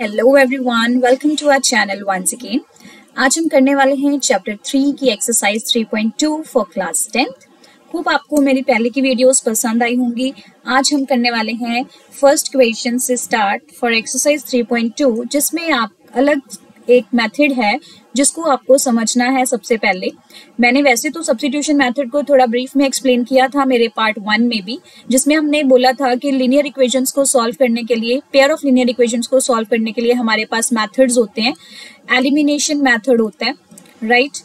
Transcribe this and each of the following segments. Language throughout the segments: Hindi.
Hello everyone, welcome to our channel once again. आज हम करने वाले हैं चैप्टर 3 की exercise 3.2 for class 10th। Hope आपको मेरी पहले की वीडियोस पसंद आई होंगी। आज हम करने वाले हैं फर्स्ट क्वेश्चन से स्टार्ट फॉर एक्सरसाइज 3.2, जिसमें आप अलग एक मेथड है जिसको आपको समझना है। सबसे पहले मैंने वैसे तो सब्स्टिट्यूशन मेथड को थोड़ा ब्रीफ में एक्सप्लेन किया था मेरे पार्ट 1 में भी, जिसमें हमने बोला था कि लीनियर इक्वेशंस को सॉल्व करने के लिए, पेयर ऑफ लीनियर इक्वेशंस को सॉल्व करने के लिए हमारे पास मेथड्स होते हैं। एलिमिनेशन मेथड होता है, राइट,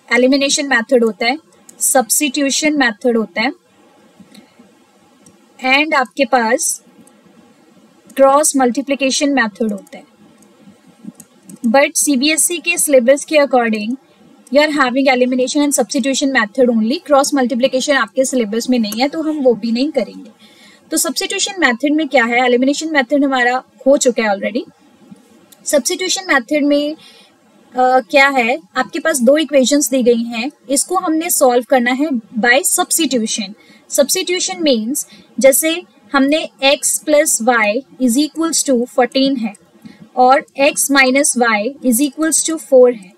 एलिमिनेशन मेथड होता है, सब्स्टिट्यूशन मेथड होता है, एंड आपके पास क्रॉस मल्टीप्लिकेशन मेथड होता है। बट सीबीएसई के सिलेबस के according you are having elimination and substitution method only. Cross multiplication आपके सिलेबस में नहीं है, तो हम वो भी नहीं करेंगे। तो सब्स्टिट्यूशन मेथड में क्या है, एलिमिनेशन मेथड हमारा हो चुका है ऑलरेडी। सब्स्टिट्यूशन मेथड में क्या है, आपके पास दो इक्वेशंस दी गई हैं, इसको हमने सॉल्व करना है बाय सब्स्टिट्यूशन। सब्स्टिट्यूशन मीन्स जैसे हमने x plus y is equals to 14 है और x minus y is equals to 4 है।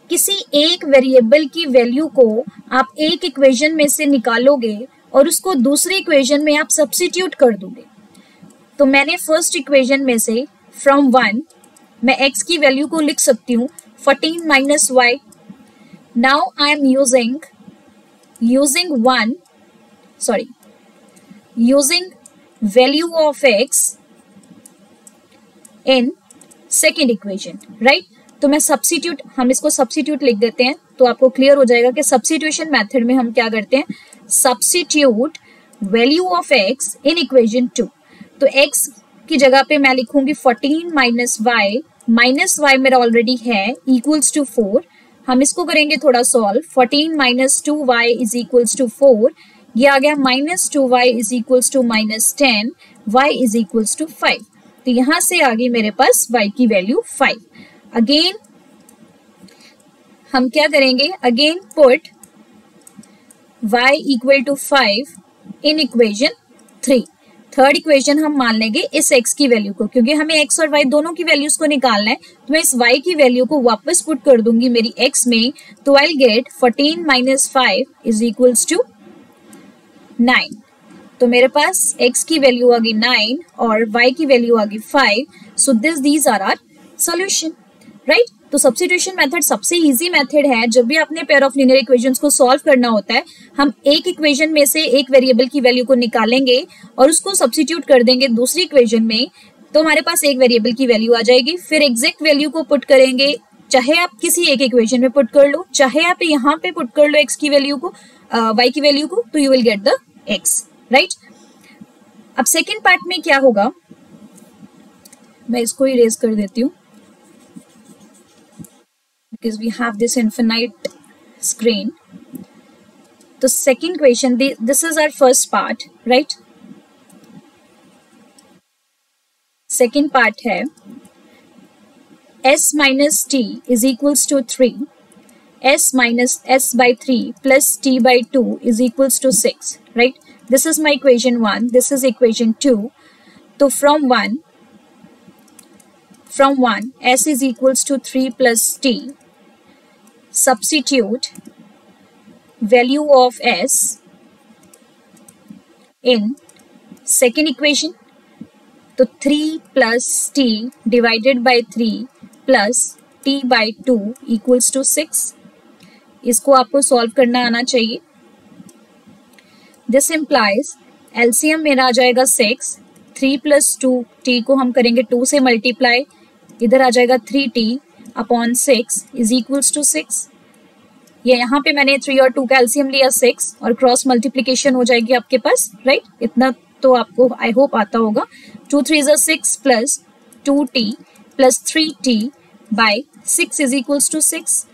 किसी एक वेरिएबल की वैल्यू को आप एक इक्वेशन में से निकालोगे और उसको दूसरी इक्वेशन में आप सब्स्टिट्यूट कर दोगे। तो मैंने फर्स्ट इक्वेशन में से फ्रॉम 1 मैं x की वैल्यू को लिख सकती हूँ 14 minus y. Now I am using value of x in second equation, right. तो मैं हम इसको सब्स्टिट्यूट लिख देते हैं, तो आपको क्लियर हो जाएगा कि सब्स्टिट्यूशन मेथड में हम क्या करते हैं, substitute value of x in equation 2। तो x की जगह पे मैं लिखूंगी 14 माइनस वाई मेरा ऑलरेडी है इक्वल्स टू 4। हम इसको करेंगे थोड़ा solve. 14 minus 2y is equals to 4, ये आ गया minus 2y is equals to minus 10, y is equals to 5। तो यहां से आगे मेरे पास y की वैल्यू 5। अगेन हम क्या करेंगे, again put y equal to 5 in equation 3। Third equation हम मान लेंगे इस x की वैल्यू को, क्योंकि हमें x और y दोनों की वैल्यूज को निकालना है। तो मैं इस y की वैल्यू को वापस पुट कर दूंगी मेरी x में, तो I get 14 minus 5 is equals to 9। तो मेरे पास x की वैल्यू आ गई 9 और y की वैल्यू आ गई 5। So these are our solution, right. तो सब्स्टिट्यूशन मेथड सबसे इजी मेथड है। जब भी आपने पेयर ऑफ लीनियर इक्वेशंस को सॉल्व करना होता है, हम एक इक्वेशन में से एक वेरिएबल की वैल्यू को निकालेंगे और उसको सब्स्टिट्यूट कर देंगे दूसरी इक्वेशन में, तो हमारे पास एक वेरिएबल की वैल्यू आ जाएगी। फिर एग्जैक्ट वैल्यू को पुट करेंगे, चाहे आप किसी एक इक्वेशन में पुट कर लो, चाहे आप यहाँ पे पुट कर लो x की वैल्यू को, y की वैल्यू को, तो you will get the x, right. अब सेकेंड पार्ट में क्या होगा, मैं इसको इरेज कर देती हूँ because we have this infinite screen. तो second question, this is our first part, right? Second part है s minus t is equals to 3, s minus s by 3 plus t by 2 is equals to 6, right? This is my equation 1, this is equation 2. तो from 1 s is equals to 3 plus t, substitute value of s in second equation। तो 3 plus t divided by 3 plus t by 2 equals to 6। इसको आपको सॉल्व करना आना चाहिए। This implies LCM मेरा आ जाएगा 6, 3 plus 2t को हम करेंगे 2 से मल्टीप्लाई, इधर आ जाएगा 3t upon 6 is equals to 6। ये यहाँ पे मैंने 3 और 2 का एलसीएम लिया 6 और क्रॉस मल्टीप्लिकेशन हो जाएगी आपके पास, राइट। इतना तो आपको आई होप आता होगा। 2 3 is 6 plus 2t plus 3t by 6 is equals to 6।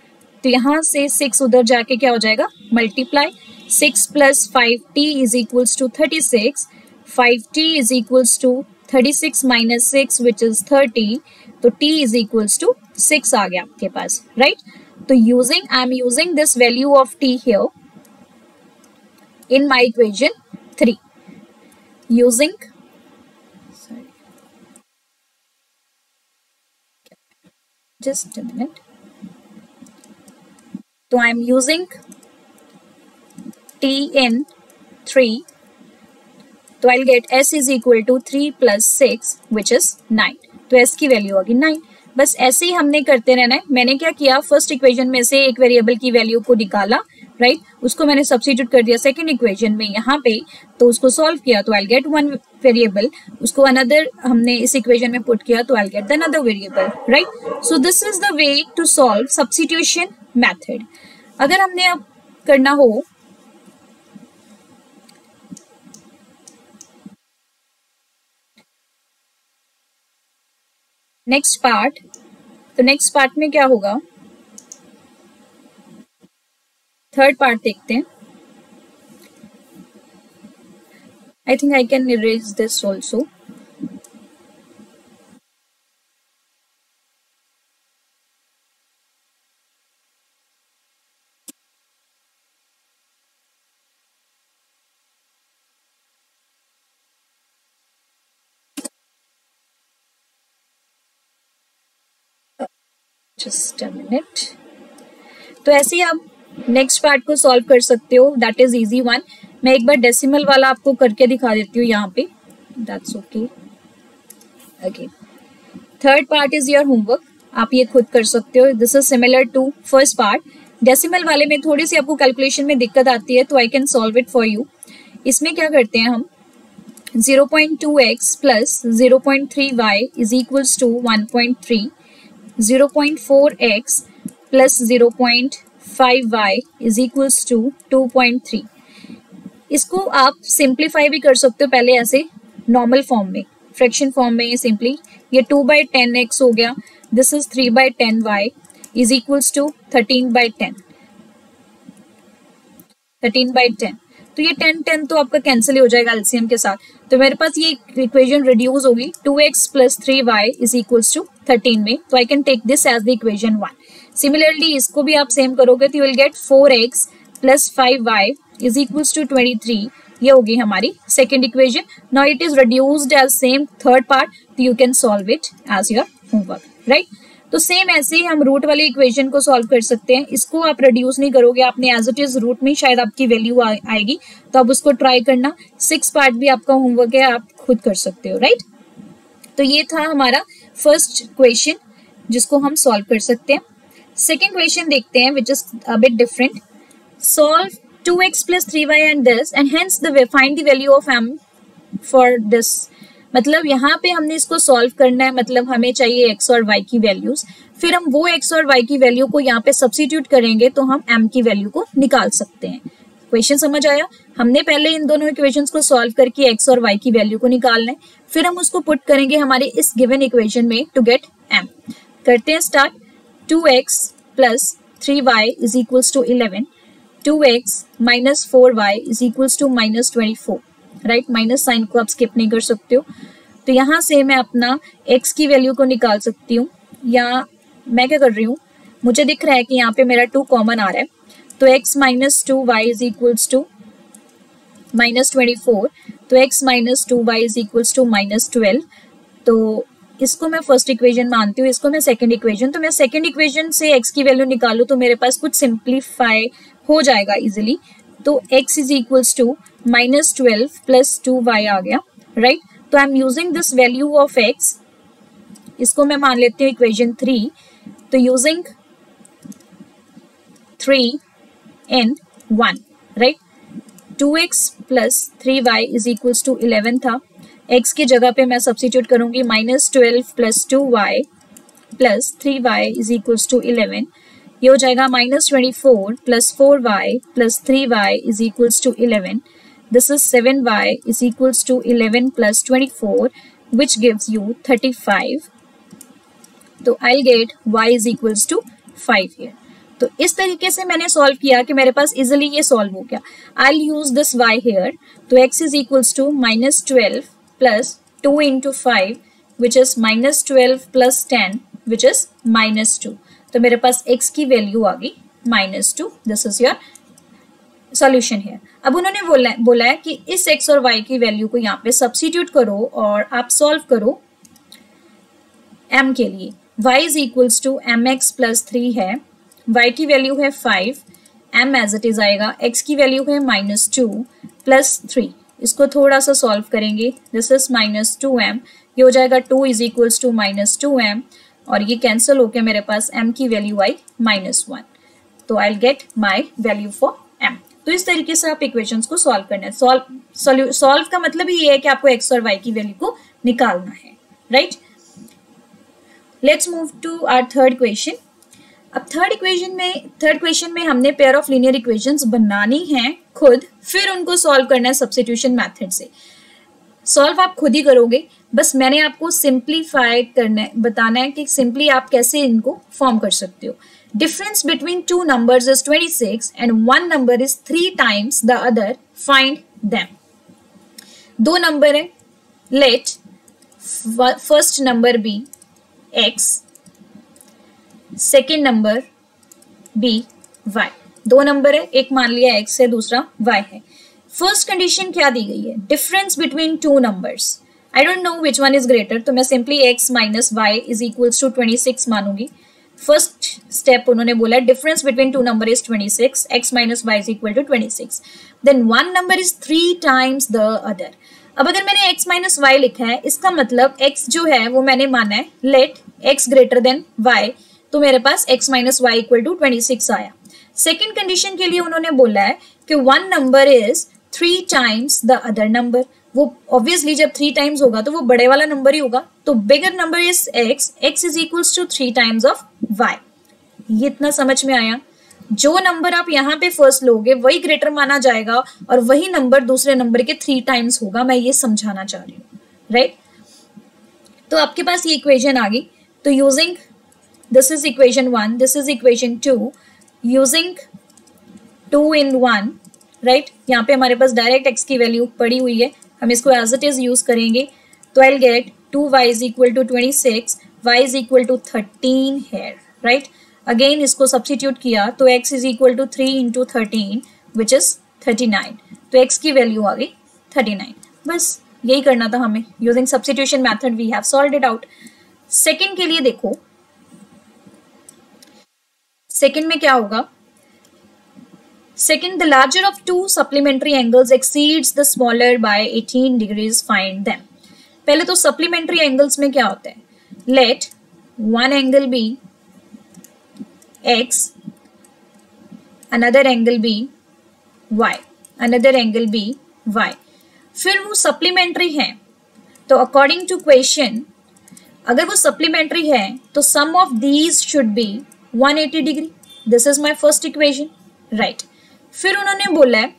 तो यहाँ से 6 उधर जाके क्या हो जाएगा, multiply. 6 plus 5t is equals to 36, 5t is equals to 36 minus 6 which is 30, तो t इज इक्वल्स टू 6 आ गया आपके पास, राइट। तो I am using this value of t here in my equation 3 using just a minute. तो I am using t in 3, तो I'll get s is equal to 3 plus 6 which is 9. तो s की वैल्यू होगी 9. बस ऐसे ही हमने करते रहना है. मैंने क्या किया, फर्स्ट इक्वेशन में से एक वेरिएबल की वैल्यू को निकाला, राइट, उसको मैंने सब्स्टिट्यूट कर दिया सेकंड इक्वेशन में यहाँ पे, तो उसको सॉल्व किया तो I'll get वन वेरिएबल, उसको अनदर हमने इस इक्वेशन में पुट किया तो I'll get the another variable, right. So this is the way to solve substitution method. अगर हमने अब करना हो नेक्स्ट पार्ट, तो नेक्स्ट पार्ट में क्या होगा, थर्ड पार्ट देखते हैं. I think I can erase this also. Just a minute. तो ऐसे ही आप नेक्स्ट पार्ट को सॉल्व कर सकते हो, दैट इज इजी वन. मैं एक बार डेसिमल वाला आपको करके दिखा देती हूँ यहाँ पे, that's okay. Okay, third part is your homework, आप ये खुद कर सकते हो. This is similar to first part. Decimal वाले में थोड़ी सी आपको कैलकुलेशन में दिक्कत आती है, तो I can solve it for you. इसमें क्या करते हैं हम, 0.2x plus 0.3y is equals to 1.3, 0.4x plus 0.5y is equals to 2.3. इसको आप सिंप्लीफाई भी कर सकते हो पहले ऐसे नॉर्मल फॉर्म में, फ्रैक्शन फॉर्म में. सिंपली ये 2/10x हो गया, this is 3/10y is equals to 13/10. 13/10, तो ये 10 तो आपका कैंसिल हो जाएगा एलसीएम के साथ. तो मेरे पास ये इक्वेशन रिड्यूस होगी 2x plus 3y is equals to 13 में, तो I can take this as the equation 1. Similarly इसको भी आप सेम करोगे तो you will get 4x plus 5y is equals to 23. ये होगी हमारी second equation. Now it is reduced as same third part, तो you can solve it as your homework, right. तो सेम ऐसे ही हम रूट वाली इक्वेशन को सॉल्व कर सकते हैं. इसको आप रिड्यूस नहीं करोगे, आपने एज इट इज रूट में शायद आपकी वैल्यू आएगी, तो आप उसको ट्राई करना. 6 पार्ट भी आपका होमवर्क है, आप खुद कर सकते हो, राइट. तो ये था हमारा फर्स्ट क्वेश्चन जिसको हम सॉल्व कर सकते हैं. सेकेंड क्वेश्चन देखते हैं which is a bit different. Solve 2x plus 3y and this and hence find the value of m for this. मतलब यहाँ पे हमने इसको सॉल्व करना है, मतलब हमें चाहिए x और y की वैल्यूज, फिर हम वो x और y की वैल्यू को यहाँ पे सब्स्टिट्यूट करेंगे तो हम m की वैल्यू को निकाल सकते हैं. क्वेश्चन समझ आया? हमने पहले इन दोनों इक्वेशंस को सॉल्व करके x और y की वैल्यू को निकालना है, फिर हम उसको पुट करेंगे हमारे इस गिवन इक्वेशन में टू गेट m. करते हैं start. 2x plus 3y is equals to 11, 2x minus 4y is equals to minus 24, right. Minus sign को आप स्किप नहीं कर सकते हो, तो यहाँ से मैं अपना x की वैल्यू को निकाल सकती हूँ. या मैं क्या कर रही हूँ, मुझे दिख रहा है कि यहाँ पे मेरा 2 कॉमन आ रहा है, तो x minus 2y is equals to minus 24, तो x minus 2y is equals to minus 12. तो इसको मैं फर्स्ट इक्वेशन मानती हूँ, इसको मैं सेकंड इक्वेशन. तो मैं सेकंड इक्वेशन से x की वैल्यू निकालूँ तो मेरे पास कुछ सिंप्लीफाई हो जाएगा इजिली. तो x is equals to minus 12 plus 2y आ गया, राइट. तो I am using this value of x, इसको मैं मान लेती हूँ इक्वेशन 3. तो using 3 in 1, right. 2x plus 3y is equals to 11 था, x की जगह पे मैं सब्स्टिट्यूट करूंगी minus 12 plus 2y plus 3y is equals to 11. ये हो जाएगा minus 24 plus 4y plus 3y is equals to 11. This is 7y is equals to 11 plus 24 which gives you 35. तो I get y is equals to 5 here. तो इस तरीके से मैंने सॉल्व किया कि मेरे पास इजिली ये सॉल्व हो गया. I use this y here. तो x is equals to minus 12 plus 2 into 5 which is minus 12 plus 10 which is minus 2. तो मेरे पास x की वैल्यू आ गई -2. दिस इज योर सॉल्यूशन है. अब उन्होंने बोला है कि इस x और y की वैल्यू को यहाँ पे सब्स्टिट्यूट करो और आप सॉल्व करो m के लिए. y is equals to m x plus 3 है, y की वैल्यू है 5, m एज इट इज आएगा, x की वैल्यू है -2 प्लस 3। इसको थोड़ा सा सॉल्व करेंगे, दिस इज -2m, ये हो जाएगा 2 इज इक्वल्स टू -2m, और ये कैंसिल होके मेरे पास m की वैल्यू आई -1, तो I will get my value for m। तो इस तरीके से आप इक्वेशंस को सॉल्व करना है। सॉल्व का मतलब ही ये है कि आपको x और y की वैल्यू को निकालना है, right. Let's move to our third question. अब थर्ड क्वेश्चन में हमने पेयर ऑफ लीनियर इक्वेशंस बनानी है खुद, फिर उनको सॉल्व करना है सब्स्टिट्यूशन मेथड से। सॉल्व आप खुद ही करोगे, बस मैंने आपको सिंप्लीफाई करना है, बताना है कि सिंपली आप कैसे इनको फॉर्म कर सकते हो। Difference between two numbers is 26 and one number is 3 times the other, find them. दो नंबर है, let first number be x, second number be y। दो नंबर है, एक मान लिया x है, दूसरा y है। फर्स्ट कंडीशन क्या दी गई है, difference between two numbers. I don't know which one is greater, तो मैं simply x minus y is equals to 26 मानूंगी। फर्स्ट स्टेप उन्होंने बोला difference between two number is 26, x minus y is equal to 26, then one number is 3 times the other. अब अगर मैंने x माइनस y लिखा है, इसका मतलब x जो है वो मैंने माना है let x greater than y, तो मेरे पास x minus y equal to 26 आया। सेकेंड कंडीशन के लिए उन्होंने बोला है कि one number is 3 times the other number. वो ऑब्वियसली जब 3 टाइम्स होगा तो वो बड़े वाला नंबर ही होगा, तो bigger number is x is equals to 3 times of y। ये इतना समझ में आया। जो नंबर आप यहाँ पे फर्स्ट लोगे वही ग्रेटर माना जाएगा और वही नंबर दूसरे नंबर के 3 टाइम्स होगा, मैं ये समझाना चाह रही हूँ, राइट। तो आपके पास ये इक्वेशन आ गई, तो using this is equation 1, this is equation 2, using 2 in 1, right. यहाँ पे हमारे पास डायरेक्ट x की वैल्यू पड़ी हुई है, हम इसको एज इट इज यूज करेंगे, तो I will get 2y is equal to 26, y is equal to 13 है, राइट। अगेन इसको सब्स्टिट्यूट किया तो x is equal to 3 into 13 which is 39, तो x की वैल्यू आ गई 39। बस यही करना था हमें, using substitution method we have solved it out. Second के लिए देखो, सेकेंड में क्या होगा, second the larger of two supplementary angles exceeds the smaller by 18 degrees, find them. पहले तो सप्लीमेंट्री एंगल्स में क्या होता है, let one angle be x, another angle be y, another angle be y। फिर वो सप्लीमेंट्री है, तो अकॉर्डिंग टू क्वेश्चन अगर वो सप्लीमेंट्री है तो sum of these should be 180 degree. This is my first equation, right. फिर उन्होंने बोला है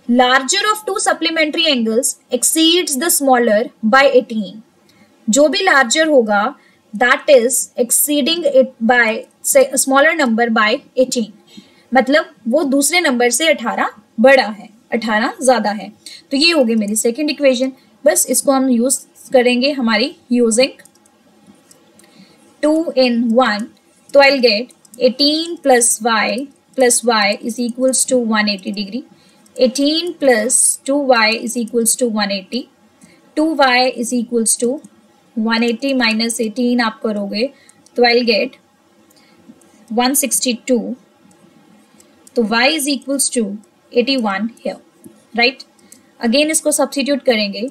larger of two supplementary angles exceeds the smaller by 18। जो भी लार्जर होगा that is exceeding it by smaller number by 18, मतलब वो दूसरे नंबर से 18 बड़ा है, 18 ज्यादा है। तो ये होगी मेरी सेकेंड इक्वेशन। बस इसको हम यूज करेंगे हमारी यूजिंग 2 in 1, तो I will get 18 plus y is equals to 180 degree, 18 plus 2y is equals to 180, 2y is equals to 180 minus 18 आप करोगे तो आई विल गेट 162, तो y is equals to 81 here, right. Again इसको सब्स्टिट्यूट करेंगे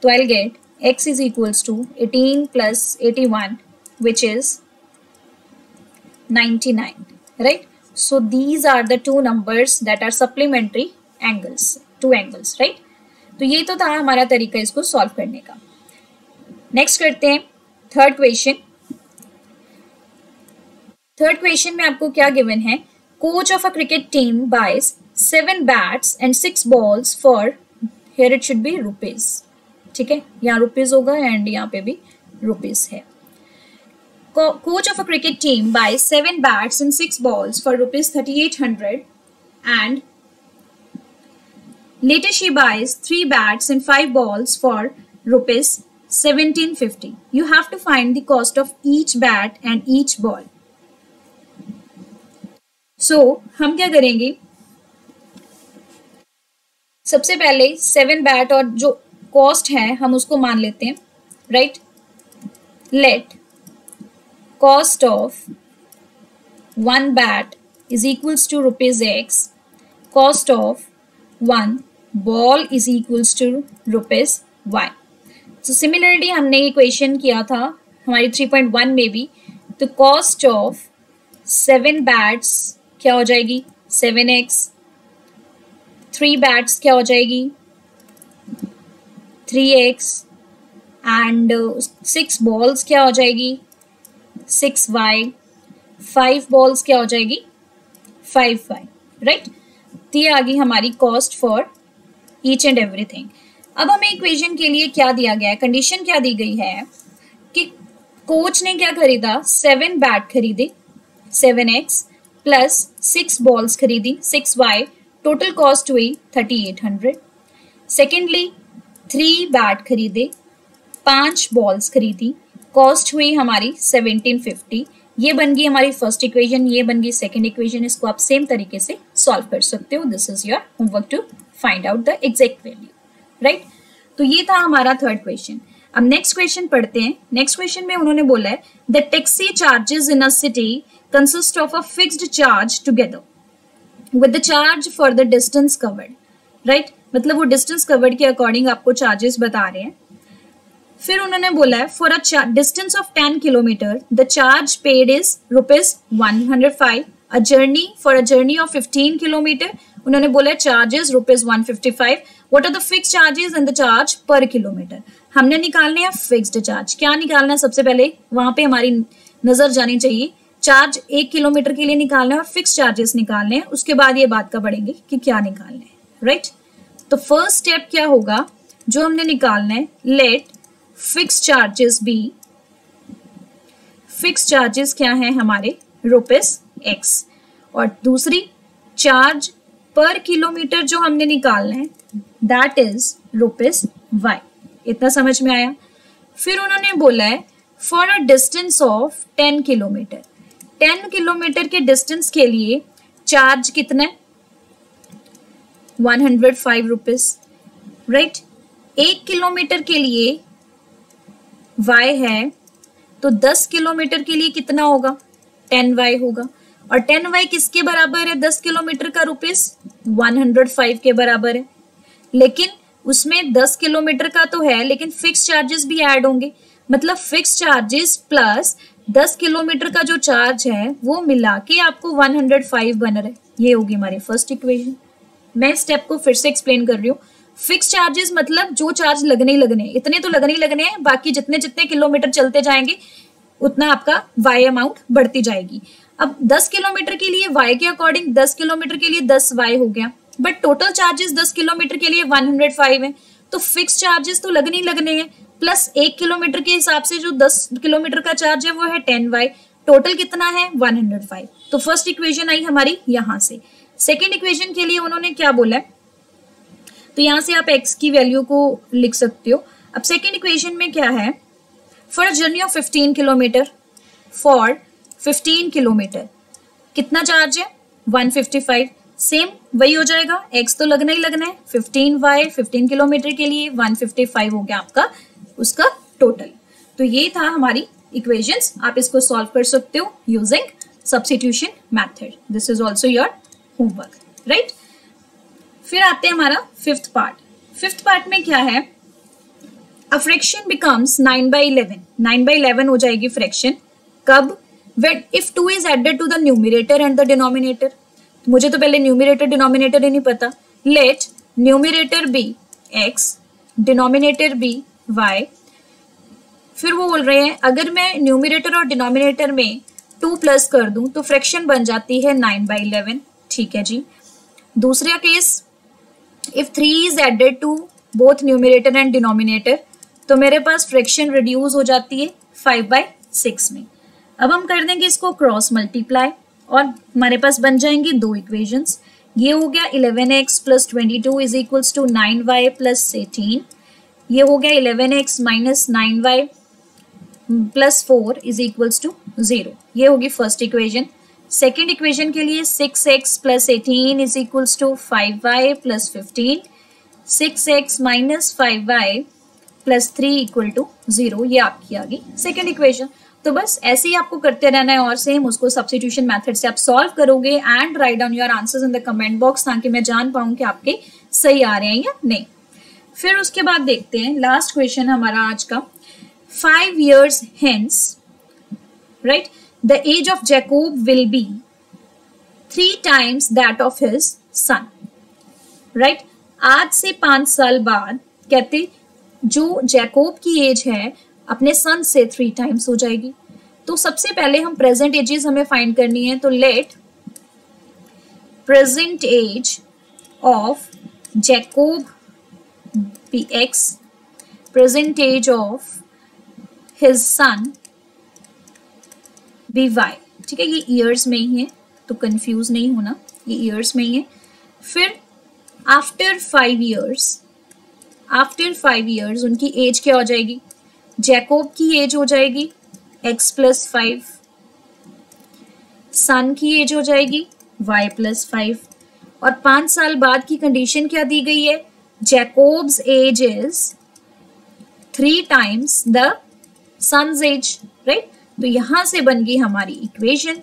तो I will get x is equals to 18 plus 81 which is 99, right? So these are the two numbers that are supplementary angles, two angles, right? तो ये तो था हमारा तरीका इसको सॉल्व करने का। नेक्स्ट करते हैं थर्ड क्वेश्चन। थर्ड क्वेश्चन में आपको क्या गिवन है, coach of a cricket team buys 7 bats and 6 balls for, here it should be rupees, ठीक है, यहाँ रुपीज होगा एंड यहाँ पे भी रुपीज है। Coach of a cricket team buys 7 bats and 6 balls for rupees 3800 and later she buys 3 bats and 5 balls for rupees 1750. You have to find the cost of each bat and each ball. So हम क्या करेंगे, सबसे पहले 7 बैट और जो कॉस्ट है हम उसको मान लेते हैं, right. Let cost of one bat is equals to rupees X, cost of one ball is equals to rupees Y. So similarly हमने इक्वेशन किया था हमारी 3.1 में भी, तो कॉस्ट ऑफ 7 बैट्स क्या हो जाएगी 7x, 3 बैट्स क्या हो जाएगी 3x एंड 6 बॉल्स क्या हो जाएगी 6y, 5 बॉल्स क्या हो जाएगी 5y, राइट। तो ये आ गई हमारी cost for each and everything. अब हमें इक्वेशन के लिए क्या दिया गया है, कंडीशन क्या दी गई है कि कोच ने क्या खरीदा 7 बैट खरीदे 7x प्लस 6 बॉल्स खरीदी 6y, टोटल कॉस्ट हुई 3800। सेकेंडली 3 बैट खरीदे 5 बॉल्स खरीदी, कॉस्ट हुई हमारी 1750। ये बन गई हमारी फर्स्ट इक्वेशन, ये बन गई सेकंड इक्वेशन। इसको आप सेम तरीके से सॉल्व कर सकते हो। This is your homework to find out the exact value, right. तो ये था हमारा थर्ड क्वेश्चन। अब नेक्स्ट क्वेश्चन पढ़ते हैं। नेक्स्ट क्वेश्चन में उन्होंने बोला है the taxi charges in a city consist of a fixed charge together with the charge for the distance covered, right. मतलब वो डिस्टेंस कवर्ड के अकॉर्डिंग आपको चार्जेस बता रहे हैं। फिर उन्होंने बोला है for a distance of 10 kilometer the charge paid is rupees 105, a journey for a journey of 15 kilometer उन्होंने बोला है charges rupees 155। What are the fixed charges and the charge per kilometer. हमने निकालने हैं फिक्स्ड चार्ज। क्या निकालना है, सबसे पहले वहां पे हमारी नजर जानी चाहिए। चार्ज 1 किलोमीटर के लिए निकालना है और फिक्स चार्जेस निकालने हैं, उसके बाद ये बात का बढ़ेंगे कि क्या निकालना है, राइट। तो फर्स्ट स्टेप क्या होगा जो हमने निकालना है, let fix charges be, fix charges क्या है हमारे रुपीज एक्स, और दूसरी चार्ज पर किलोमीटर जो हमने निकालना है दैट इज रुपीज वाई। इतना समझ में आया। फिर उन्होंने बोला है for a distance of 10 kilometre, 10 kilometre के डिस्टेंस के लिए चार्ज कितना है 105 रुपीज, राइट। 1 किलोमीटर के लिए y है तो 10 किलोमीटर के लिए कितना होगा 10y होगा, और 10y किसके बराबर है 10 किलोमीटर का रुपीज 105 के बराबर है। लेकिन उसमें 10 किलोमीटर का तो है लेकिन फिक्स चार्जेस भी ऐड होंगे, मतलब फिक्स चार्जेस प्लस 10 किलोमीटर का जो चार्ज है वो मिला के आपको 105 बन रहा है। ये होगी हमारी फर्स्ट इक्वेशन। मैं स्टेप को फिर से एक्सप्लेन कर रही हूँ। फिक्स चार्जेस मतलब जो चार्ज लगने ही लगने, इतने तो लगने ही लगने हैं, बाकी जितने जितने किलोमीटर चलते जाएंगे उतना आपका वाई अमाउंट बढ़ती जाएगी। अब 10 किलोमीटर के लिए वाई के अकॉर्डिंग 10 किलोमीटर के लिए 10 वाई हो गया, बट टोटल चार्जेस 10 किलोमीटर के लिए 105 है, तो फिक्स चार्जेस तो लगने ही लगने हैं, प्लस 1 किलोमीटर के हिसाब से जो 10 किलोमीटर का चार्ज है वो है 10y, टोटल कितना है 105। तो फर्स्ट इक्वेशन आई हमारी यहां से। सेकेंड इक्वेशन के लिए उन्होंने क्या बोला है, तो यहां से आप x की वैल्यू को लिख सकते हो। अब सेकेंड इक्वेशन में क्या है, for a journey of 15 kilometre, for 15 kilometre कितना चार्ज है 155, सेम वही हो जाएगा, x तो लगना ही लगना है 15y, 15 किलोमीटर के लिए 155 हो गया आपका उसका टोटल। तो ये था हमारी इक्वेशंस, आप इसको सॉल्व कर सकते हो using substitution method. This is also your homework, right. फिर आते हैं हमारा फिफ्थ पार्ट। फिफ्थ पार्ट में क्या है, अ फ्रैक्शन बिकम्स 9/11, 9/11 हो जाएगी फ्रैक्शन कब, when if 2 is added to the numerator and the denominator। मुझे तो पहले न्यूमिरेटर डिनोमिनेटर ही नहीं पता। Let numerator be x, denominator be y। फिर वो बोल रहे हैं अगर मैं न्यूमिरेटर और डिनोमिनेटर में 2 प्लस कर दूं तो फ्रैक्शन बन जाती है 9/11। ठीक है जी। दूसरा case, if 3 is added to both numerator and denominator तो मेरे पास फ्रैक्शन रिड्यूस हो जाती है 5/6 में। अब हम कर देंगे इसको क्रॉस मल्टीप्लाई और हमारे पास बन जाएंगी 2 इक्वेशंस। ये हो गया 11x plus 22 is equals to 9y plus 18। ये हो गया 11x minus 9y plus 4 is equals to 0। ये होगी फर्स्ट इक्वेशन। सेकेंड इक्वेशन के लिए 6x plus 18 is equals to 5y plus 15, 6x minus 5y plus 3 equal to 0। ये आपकी आ गई सेकेंड इक्वेशन। तो बस ऐसे ही आपको करते रहना है और सेम उसको सब्स्टिट्यूशन मेथड से आप सॉल्व करोगे and write down your answers in the comment box ताकि मैं जान पाऊं कि आपके सही आ रहे हैं या नहीं। फिर उसके बाद देखते हैं लास्ट क्वेश्चन हमारा आज का। 5 years hence, right, the age of Jacob will be 3 times that of his son, right? आज से 5 साल बाद कहते जो जैकोब की एज है अपने सन से 3 टाइम्स हो जाएगी। तो सबसे पहले हम प्रेजेंट एजेस हमें फाइंड करनी है, तो let present age of Jacob be x, present age of his son be y। ठीक है, ये ईयर्स में ही है तो कंफ्यूज नहीं होना, ये ईयर्स में ही है। फिर आफ्टर 5 years उनकी एज क्या हो जाएगी, जैकोब की एज हो जाएगी x+5, सन की एज हो जाएगी y+5, और 5 साल बाद की कंडीशन क्या दी गई है, Jacob's age is 3 times the son's age, right. तो यहां से बन गई हमारी इक्वेशन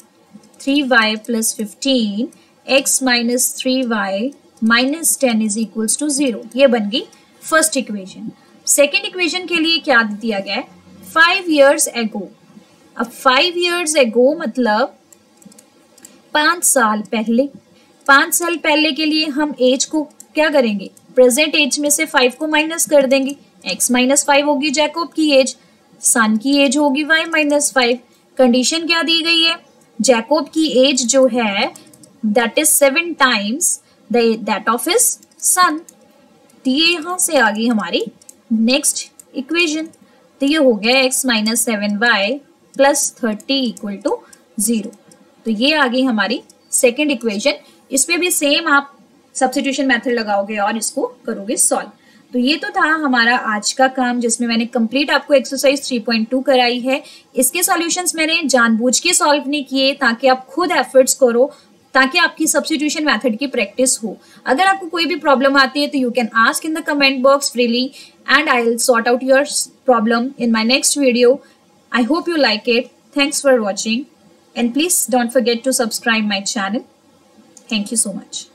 3y + 15 x - 3y - 10 = 0। ये बन गई फर्स्ट इक्वेशन। सेकेंड इक्वेशन के लिए क्या दिया गया है, 5 years ago। अब 5 years ago मतलब 5 साल पहले। 5 साल पहले के लिए हम एज को क्या करेंगे, प्रेजेंट एज में से 5 को माइनस कर देंगे, x - 5 होगी जैकोब की एज, सन की एज होगी y - 5। कंडीशन क्या दी गई है, जैकोब की एज जो है that is 7 times that of his सन। तो ये यहां से आ गई हमारी नेक्स्ट इक्वेशन। तो ये हो गया x - 7y + 30 = 0। तो ये आ गई हमारी सेकेंड इक्वेशन। इसमें भी सेम आप सब्स्टिट्यूशन मेथड लगाओगे और इसको करोगे सॉल्व। तो ये तो था हमारा आज का काम जिसमें मैंने कंप्लीट आपको एक्सरसाइज 3.2 कराई है। इसके सॉल्यूशंस मैंने जानबूझ के सॉल्व नहीं किए ताकि आप खुद एफर्ट्स करो, ताकि आपकी सब्स्टिट्यूशन मेथड की प्रैक्टिस हो। अगर आपको कोई भी प्रॉब्लम आती है तो you can ask in the comment box freely and I will sort out your problem in my next video. I hope you like it. Thanks for watching and please don't forget to subscribe my channel. Thank you so much.